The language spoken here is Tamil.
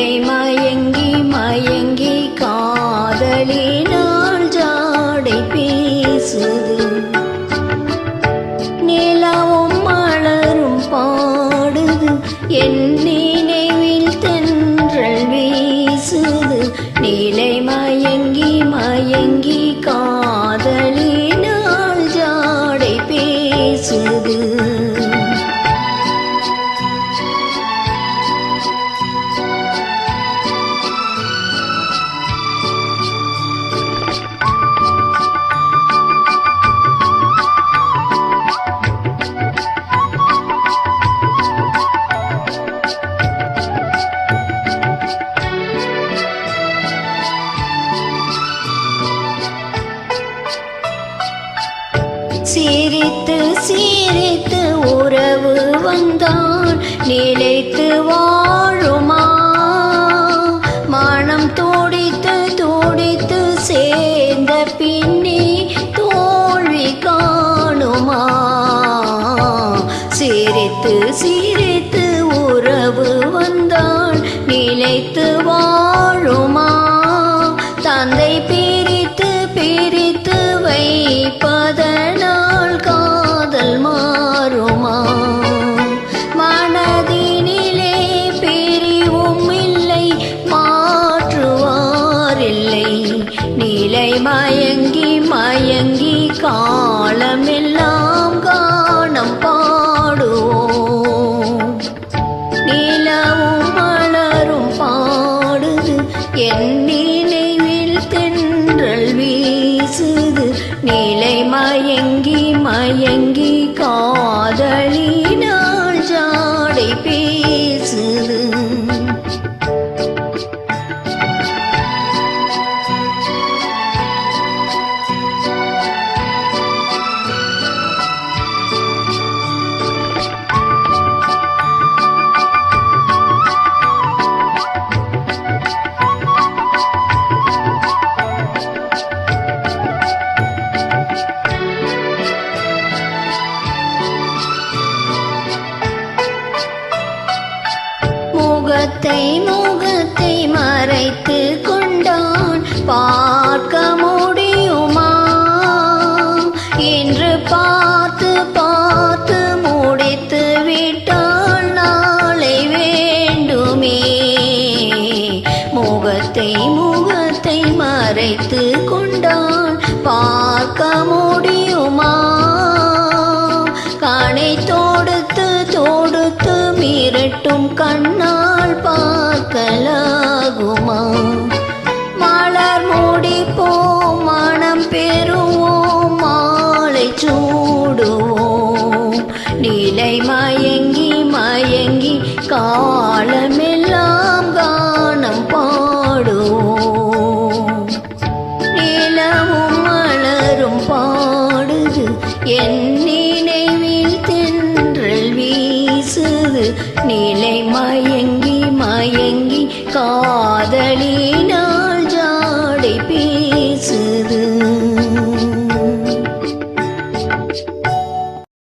நீலை மயங்கி மயங்கி காதலினால் ஜாடை பேசுது. நிலவும் மலரும் பாடுது, என் நினைவில் தென்றல் வீசுது. நீலை மயங்கி மயங்கி காதலினால் ஜாடை பேசுது. சிரித்து சிரித்து உறவு வந்தான் நிலைத்து வாழுமா? மனம் துடித்து துடித்து சேர்ந்த பின்னே தோல்வி காணுமா? சிரித்து சிரித்து உறவு வந்தான் நிலைத்து வாழுமா? தந்தை பிரித்து பிரித்து வைப்பதனால் காதல் மாறுமா? மனதினிலே பிரிவும் இல்லை, மாற்றுவாரில்லை. நீலை மயங்கி மயங்கி காலமெல்லாம் கானம் பாடுவோம். நிலவும் மலரும் பாடுது, என் நினைவில் தென்றல் வீசுது. நீலை மயங்கி மயங்கி காதலினால் ஜாடை பேசுது. முகத்தை முகத்தை மறைத்து கொண்டான், பார்க்க முடியுமா? இன்று பார்த்து பார்த்து முடித்து விட்டால் நாளை வேண்டுமே. முகத்தை முகத்தை மறைத்து கொண்டான், பார்க்க முடியுமா? கணை தொடுத்து தொடுத்து மிரட்டும் கண்ணால் பார்க்கலாகுமா? மலர் முடிப்போம், மனம் பெறுவோம், மாலை சூடுவோம். நீலை மயங்கி மயங்கி காலமெல்லாம் கானம் பாடுவோம். நிலவும் மலரும் பாடுது, என் நினைவில் தென்றல் வீசுது. நீலை மயங்கி மயங்கி காதலினால்